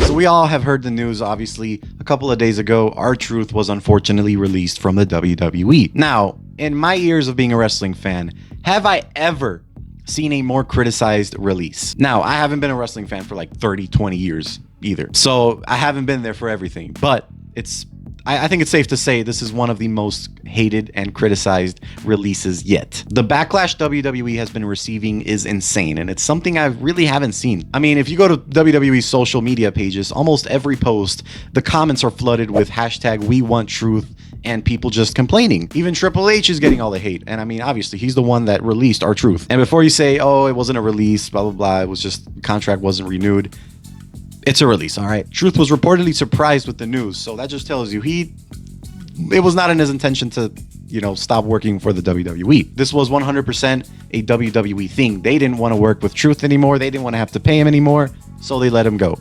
So we all have heard the news, obviously. A couple of days ago, R-Truth was unfortunately released from the WWE. Now, in my years of being a wrestling fan, have I ever seen a more criticized release? Now, I haven't been a wrestling fan for like 30, 20 years either. So I haven't been there for everything, but I think it's safe to say this is one of the most hated and criticized releases yet. The backlash WWE has been receiving is insane, and it's something I really haven't seen. I mean, if you go to WWE's social media pages, almost every post, the comments are flooded with hashtag we want truth and people just complaining. Even Triple H is getting all the hate. And I mean, obviously, he's the one that released R-Truth. And before you say, oh, it wasn't a release, blah, blah, blah, it was just contract wasn't renewed. It's a release, all right? Truth was reportedly surprised with the news, so that just tells you it was not in his intention to, stop working for the WWE. This was 100% a WWE thing. They didn't want to work with Truth anymore. They didn't want to have to pay him anymore, so they let him go.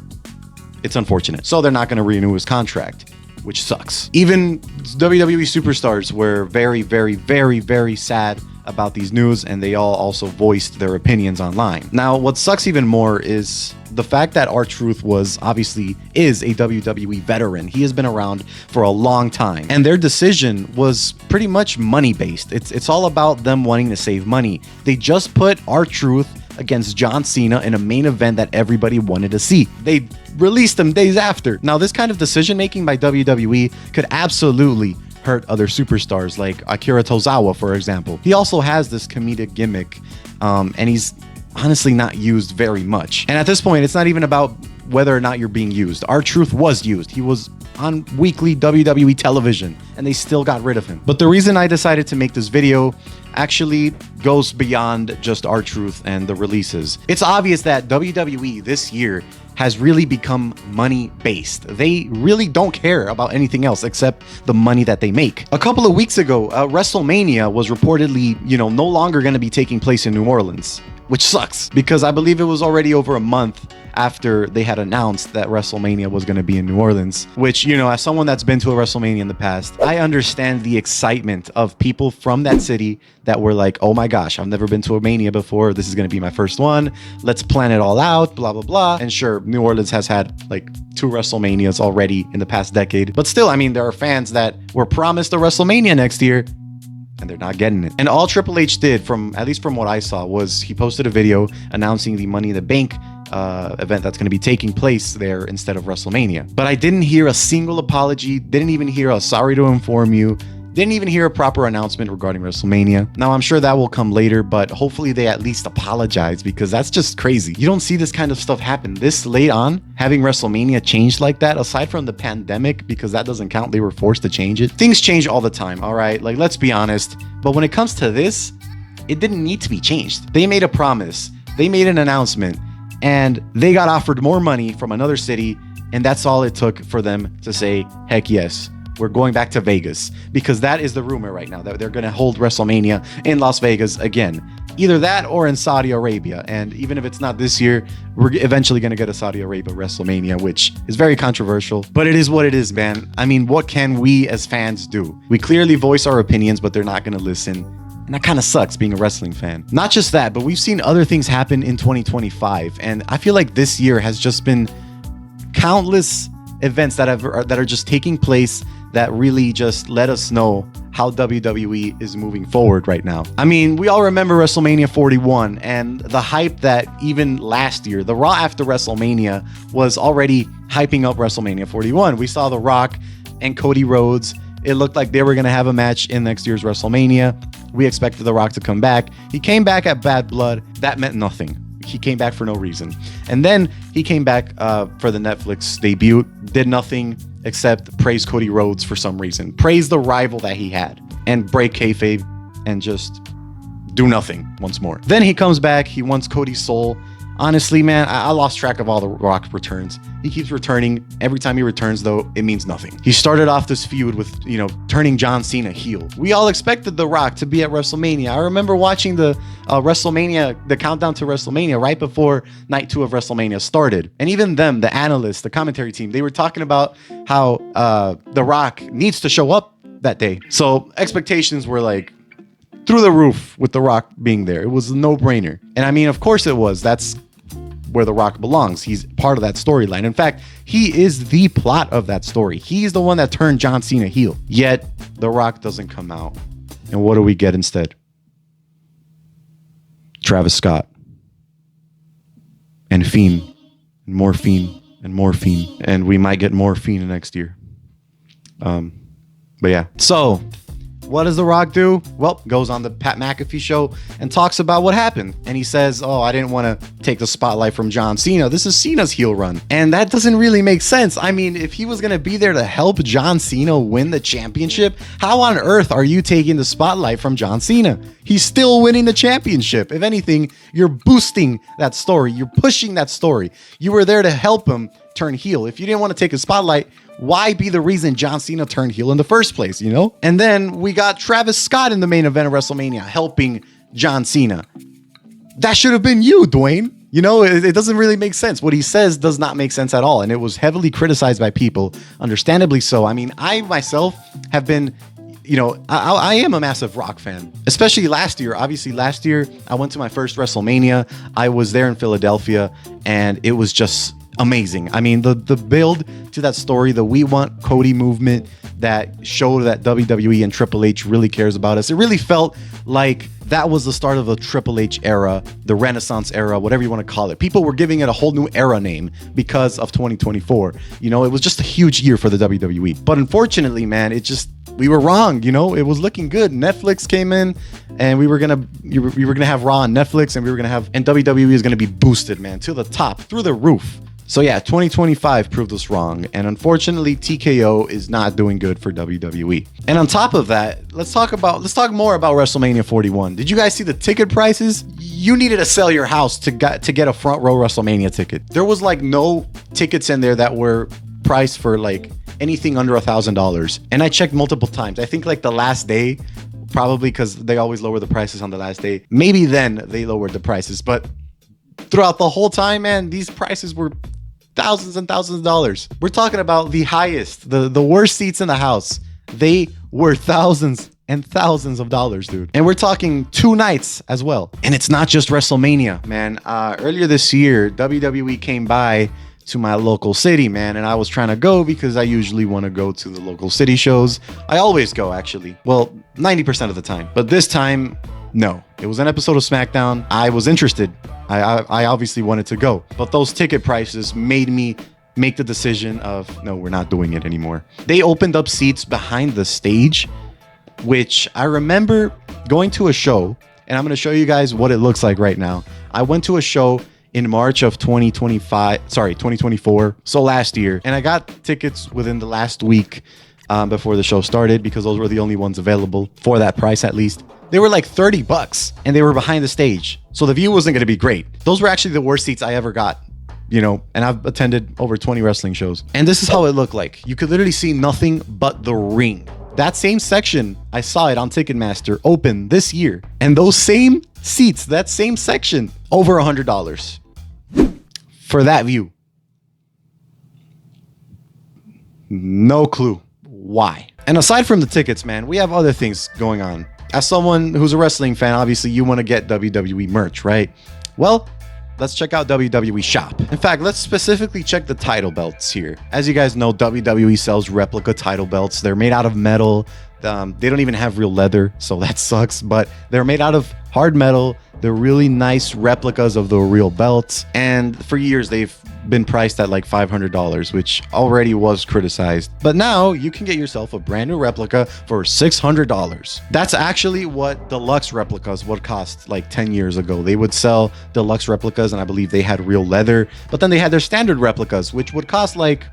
It's unfortunate. So they're not going to renew his contract, which sucks. Even WWE superstars were very, very, very, very sad about these news, and they all also voiced their opinions online. Now, what sucks even more is the fact that R-Truth is a WWE veteran. He has been around for a long time, and their decision was pretty much money-based. It's all about them wanting to save money. They just put R-Truth against John Cena in a main event that everybody wanted to see. They released him days after. Now, this kind of decision-making by WWE could absolutely hurt other superstars like Akira Tozawa, for example. He also has this comedic gimmick, and he's honestly not used very much. And at this point, it's not even about whether or not you're being used. R-Truth was used. He was on weekly WWE television, and they still got rid of him. But the reason I decided to make this video actually goes beyond just R-Truth and the releases. It's obvious that WWE this year has really become money-based. They really don't care about anything else except the money that they make. A couple of weeks ago, WrestleMania was reportedly, no longer going to be taking place in New Orleans, which sucks because I believe it was already over a month after they had announced that WrestleMania was going to be in New Orleans, which, as someone that's been to a WrestleMania in the past, I understand the excitement of people from that city that were like, oh my gosh, I've never been to a Mania before. This is going to be my first one. Let's plan it all out, blah, blah, blah. And sure, New Orleans has had like 2 WrestleManias already in the past decade. But still, I mean, there are fans that were promised a WrestleMania next year, and they're not getting it. And all Triple H did, at least from what I saw, was he posted a video announcing the Money in the Bank event that's going to be taking place there instead of WrestleMania. But I didn't hear a single apology, didn't even hear a sorry to inform you, didn't even hear a proper announcement regarding WrestleMania. Now, I'm sure that will come later, but hopefully they at least apologize, because that's just crazy. You don't see this kind of stuff happen this late on, having WrestleMania changed like that, aside from the pandemic, because that doesn't count. They were forced to change it. Things change all the time, all right? Like, let's be honest. But when it comes to this, it didn't need to be changed. They made a promise. They made an announcement, and they got offered more money from another city, and that's all it took for them to say, heck yes, we're going back to Vegas, because that is the rumor right now, that they're going to hold WrestleMania in Las Vegas again. Either that or in Saudi Arabia. And even if it's not this year, we're eventually going to get a Saudi Arabia WrestleMania, which is very controversial, but it is what it is, man. I mean, what can we as fans do? We clearly voice our opinions, but they're not going to listen. And that kind of sucks, being a wrestling fan. Not just that, but we've seen other things happen in 2025. And I feel like this year has just been countless events that are just taking place that really just let us know how WWE is moving forward right now. I mean, we all remember WrestleMania 41 and the hype that even last year, the Raw after WrestleMania was already hyping up WrestleMania 41. We saw The Rock and Cody Rhodes. It looked like they were going to have a match in next year's WrestleMania. We expected The Rock to come back. He came back at Bad Blood. That meant nothing. He came back for no reason. And then he came back for the Netflix debut, did nothing except praise Cody Rhodes for some reason. Praise the rival that he had and break kayfabe and just do nothing once more. Then he comes back. He wants Cody's soul. Honestly, man, I lost track of all the Rock returns. He keeps returning. Every time he returns, though, it means nothing. He started off this feud with, turning John Cena heel. We all expected The Rock to be at WrestleMania. I remember watching the the countdown to WrestleMania right before night 2 of WrestleMania started. And even them, the analysts, the commentary team, they were talking about how The Rock needs to show up that day. So expectations were like through the roof with The Rock being there. It was a no-brainer. And I mean, of course it was. That's where The Rock belongs. He's part of that storyline. In fact, he is the plot of that story. He's the one that turned John Cena heel. Yet, The Rock doesn't come out. And what do we get instead? Travis Scott. And Fiend. And morphine. And morphine. And we might get morphine next year. But yeah. So, what does The Rock do? Well, goes on the Pat McAfee show and talks about what happened. And he says, oh, I didn't want to take the spotlight from John Cena. This is Cena's heel run. And that doesn't really make sense. I mean, if he was going to be there to help John Cena win the championship, how on earth are you taking the spotlight from John Cena? He's still winning the championship. If anything, you're boosting that story. You're pushing that story. You were there to help him turn heel. If you didn't want to take a spotlight, why be the reason John Cena turned heel in the first place, you know? And then we got Travis Scott in the main event of WrestleMania helping John Cena. That should have been you, Dwayne. You know, it doesn't really make sense. What he says does not make sense at all. And it was heavily criticized by people, understandably so. I mean, I myself have been, you know, I am a massive Rock fan, especially last year. Obviously, last year, I went to my first WrestleMania. I was there in Philadelphia, and it was just amazing. I mean, the build to that story, the We Want Cody movement that showed that WWE and Triple H really cares about us. It really felt like that was the start of the Triple H era, the Renaissance era, whatever you want to call it. People were giving it a whole new era name because of 2024. You know, it was just a huge year for the WWE. But unfortunately, man, we were wrong. You know, it was looking good. Netflix came in, and we were gonna have Raw on Netflix, and WWE is gonna be boosted, man, to the top, through the roof. So yeah, 2025 proved us wrong, and unfortunately, TKO is not doing good for WWE. And on top of that, let's talk more about WrestleMania 41. Did you guys see the ticket prices? You needed to sell your house to get a front row WrestleMania ticket. There was like no tickets in there that were priced for like anything under $1,000. And I checked multiple times. I think like the last day, probably because they always lower the prices on the last day. Maybe then they lowered the prices, but throughout the whole time, man, these prices were thousands and thousands of dollars. We're talking about the highest, the worst seats in the house. They were thousands and thousands of dollars, dude. And we're talking 2 nights as well. And it's not just WrestleMania, man. Earlier this year, WWE came by to my local city, man, and I was trying to go because I usually want to go to the local city shows. I always go, actually. Well, 90% of the time. But this time, no. It was an episode of SmackDown. I was interested. I obviously wanted to go. But those ticket prices made me make the decision of, no, we're not doing it anymore. They opened up seats behind the stage, which I remember going to a show, and I'm going to show you guys what it looks like right now. I went to a show in March of 2024, so last year, and I got tickets within the last week before the show started because those were the only ones available for that price, at least. They were like $30 and they were behind the stage. So the view wasn't going to be great. Those were actually the worst seats I ever got, you know, and I've attended over 20 wrestling shows. And this is how it looked like. You could literally see nothing but the ring. That same section, I saw it on Ticketmaster open this year. And those same seats, that same section, over $100 for that view. No clue why. And aside from the tickets, man, we have other things going on. As someone who's a wrestling fan, obviously you want to get WWE merch, right? Well, let's check out WWE Shop. In fact, let's specifically check the title belts here. As you guys know, WWE sells replica title belts. They're made out of metal. They don't even have real leather, so that sucks, but they're made out of hard metal. They're really nice replicas of the real belts. And for years, they've been priced at like $500, which already was criticized. But now you can get yourself a brand new replica for $600. That's actually what deluxe replicas would cost like 10 years ago. They would sell deluxe replicas, and I believe they had real leather, but then they had their standard replicas, which would cost like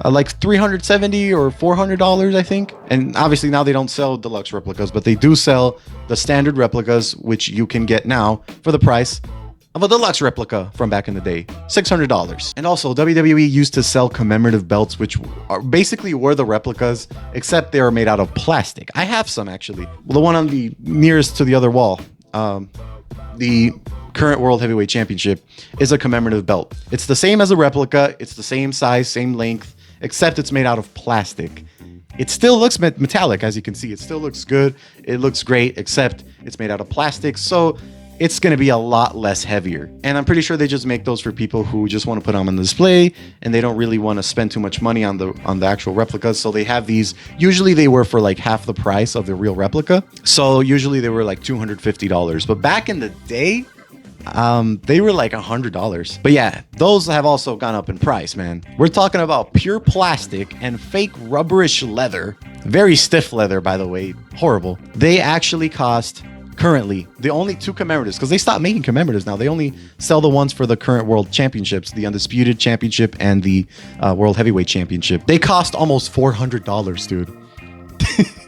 $370 or $400, I think. And obviously now they don't sell deluxe replicas, but they do sell the standard replicas, which you can get now for the price of a deluxe replica from back in the day, $600. And also WWE used to sell commemorative belts, which are basically were the replicas, except they are made out of plastic. I have some, actually. Well, the one on the nearest to the other wall, the current World Heavyweight Championship, is a commemorative belt. It's the same as a replica. It's the same size, same length, except it's made out of plastic. It still looks metallic, as you can see. It still looks good. It looks great, except it's made out of plastic. So it's going to be a lot less heavier. And I'm pretty sure they just make those for people who just want to put them on display and they don't really want to spend too much money on the actual replicas. So they have these, usually they were for like half the price of the real replica. So usually they were like $250. But back in the day, they were like $100. But yeah, those have also gone up in price, man. We're talking about pure plastic and fake rubberish leather. Very stiff leather, by the way. Horrible. They actually cost, currently, the only two commemoratives, because they stopped making commemoratives now. They only sell the ones for the current world championships, the Undisputed Championship and the World Heavyweight Championship. They cost almost $400, dude.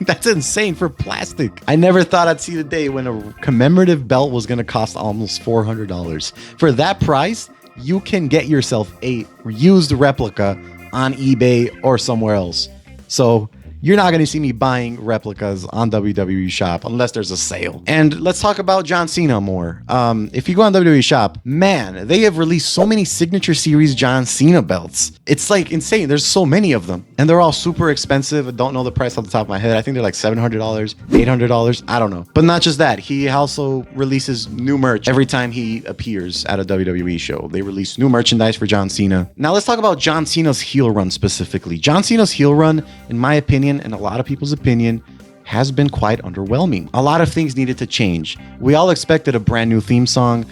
That's insane for plastic. I never thought I'd see the day when a commemorative belt was going to cost almost $400. For that price, you can get yourself a used replica on eBay or somewhere else. So you're not going to see me buying replicas on WWE Shop unless there's a sale. And let's talk about John Cena more. If you go on WWE Shop, man, they have released so many Signature Series John Cena belts. It's like insane. There's so many of them. And they're all super expensive. I don't know the price off the top of my head. I think they're like $700, $800. I don't know. But not just that. He also releases new merch every time he appears at a WWE show. They release new merchandise for John Cena. Now let's talk about John Cena's heel run specifically. John Cena's heel run, in my opinion, and a lot of people's opinion, has been quite underwhelming. A lot of things needed to change. We all expected a brand new theme song.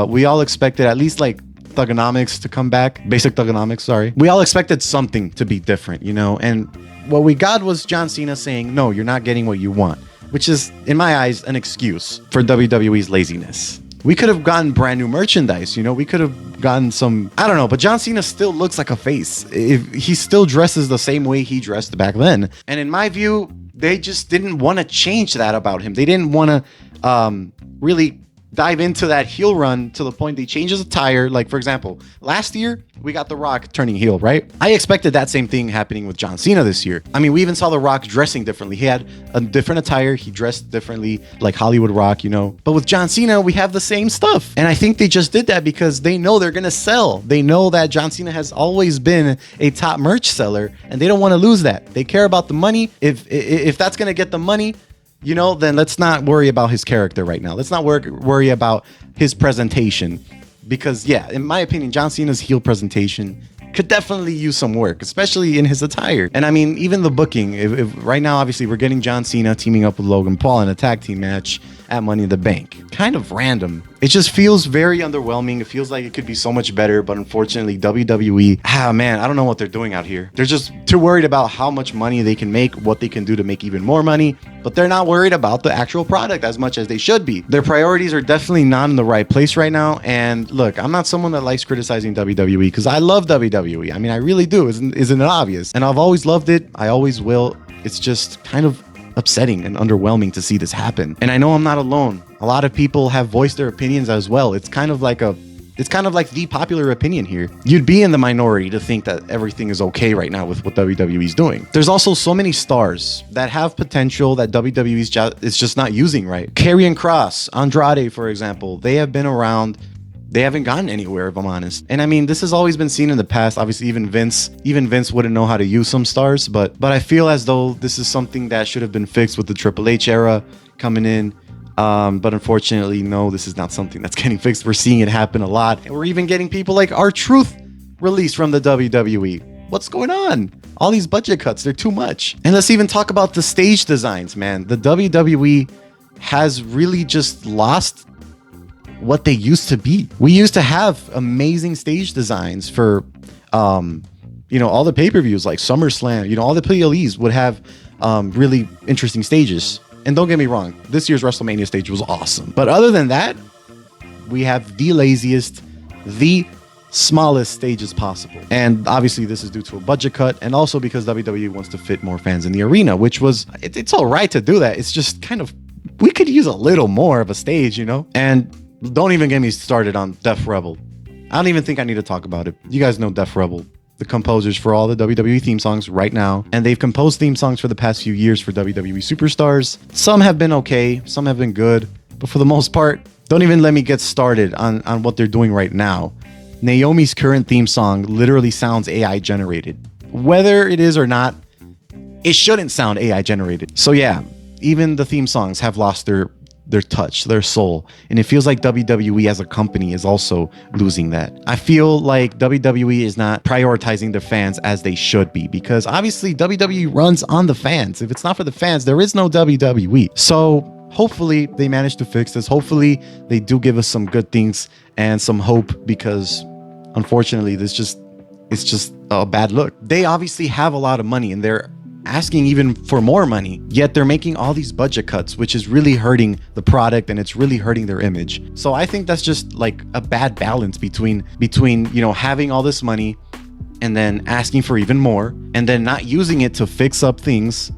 We all expected at least like Thugonomics to come back. Basic Thugonomics, sorry. We all expected something to be different, you know? And what we got was John Cena saying, no, you're not getting what you want, which is, in my eyes, an excuse for WWE's laziness. We could have gotten brand new merchandise, you know? We could have gotten some, I don't know, but John Cena still looks like a face. If he still dresses the same way he dressed back then. And in my view, they just didn't want to change that about him. They didn't want to really dive into that heel run to the point they change his attire. Like, for example, last year, we got The Rock turning heel, right? I expected that same thing happening with John Cena this year. I mean, we even saw The Rock dressing differently. He had a different attire. He dressed differently, like Hollywood Rock, you know? But with John Cena, we have the same stuff. And I think they just did that because they know they're going to sell. They know that John Cena has always been a top merch seller, and they don't want to lose that. They care about the money. If that's going to get the money, you know, then let's not worry about his character right now. Let's not worry about his presentation. Because, yeah, in my opinion, John Cena's heel presentation could definitely use some work, especially in his attire. And I mean, even the booking, if right now, obviously, we're getting John Cena teaming up with Logan Paul in a tag team match at Money in the Bank. Kind of random. It just feels very underwhelming. It feels like it could be so much better, but unfortunately, WWE, man, I don't know what they're doing out here. They're just too worried about how much money they can make, what they can do to make even more money, but they're not worried about the actual product as much as they should be. Their priorities are definitely not in the right place right now. And look, I'm not someone that likes criticizing WWE because I love WWE. I mean, I really do. Isn't it obvious? And I've always loved it. I always will. It's just kind of upsetting and underwhelming to see this happen. And I know I'm not alone. A lot of people have voiced their opinions as well. It's kind of like the popular opinion here. You'd be in the minority to think that everything is okay right now with what WWE's doing. There's also so many stars that have potential that WWE is just not using right. Karrion Kross, Andrade, for example, they have been around. They haven't gotten anywhere, if I'm honest. And I mean, this has always been seen in the past. Obviously, even Vince wouldn't know how to use some stars, but I feel as though this is something that should have been fixed with the Triple H era coming in. But unfortunately, no, this is not something that's getting fixed. We're seeing it happen a lot. And we're even getting people like R-Truth released from the WWE. What's going on? All these budget cuts, they're too much. And let's even talk about the stage designs, man. The WWE has really just lost what they used to be. We used to have amazing stage designs for, all the pay-per-views like SummerSlam. All the PLEs would have really interesting stages. And don't get me wrong, this year's WrestleMania stage was awesome. But other than that, we have the laziest, the smallest stages possible. And obviously this is due to a budget cut and also because WWE wants to fit more fans in the arena, which was, it's all right to do that. It's just kind of, we could use a little more of a stage, And don't even get me started on Def Rebel. I don't even think I need to talk about it. You guys know Def Rebel, the composers for all the WWE theme songs right now. And they've composed theme songs for the past few years for WWE superstars. Some have been okay, some have been good. But for the most part, don't even let me get started on what they're doing right now. Naomi's current theme song literally sounds AI generated. Whether it is or not, it shouldn't sound AI generated. So yeah, even the theme songs have lost their their touch, their soul. And it feels like WWE as a company is also losing that. I feel like WWE is not prioritizing their fans as they should be, because obviously WWE runs on the fans. If it's not for the fans, there is no WWE. So hopefully they manage to fix this. Hopefully they do give us some good things and some hope, because unfortunately it's just a bad look. They obviously have a lot of money and they're asking even for more money, yet they're making all these budget cuts, which is really hurting the product and it's really hurting their image. So I think that's just like a bad balance between you know, having all this money and then asking for even more, and then not using it to fix up things,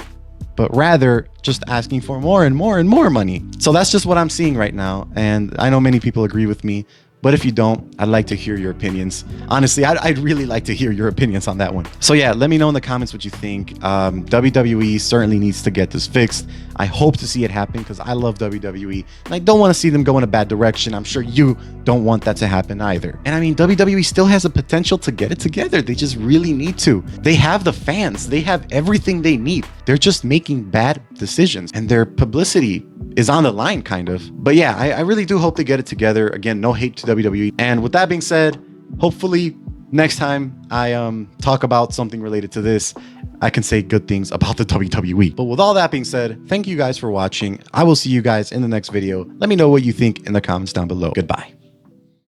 but rather just asking for more and more and more money. So that's just what I'm seeing right now, and I know many people agree with me. But if you don't, I'd like to hear your opinions. Honestly, I'd really like to hear your opinions on that one. So yeah, let me know in the comments what you think. WWE certainly needs to get this fixed. I hope to see it happen because I love WWE and I don't want to see them go in a bad direction. I'm sure you don't want that to happen either. And I mean, WWE still has a potential to get it together. They just really need to. They have the fans. They have everything they need. They're just making bad decisions and their publicity is on the line, kind of. But yeah, I really do hope they get it together. Again, no hate to WWE. And with that being said, hopefully next time I talk about something related to this, I can say good things about the WWE. But with all that being said, thank you guys for watching. I will see you guys in the next video. Let me know what you think in the comments down below. Goodbye.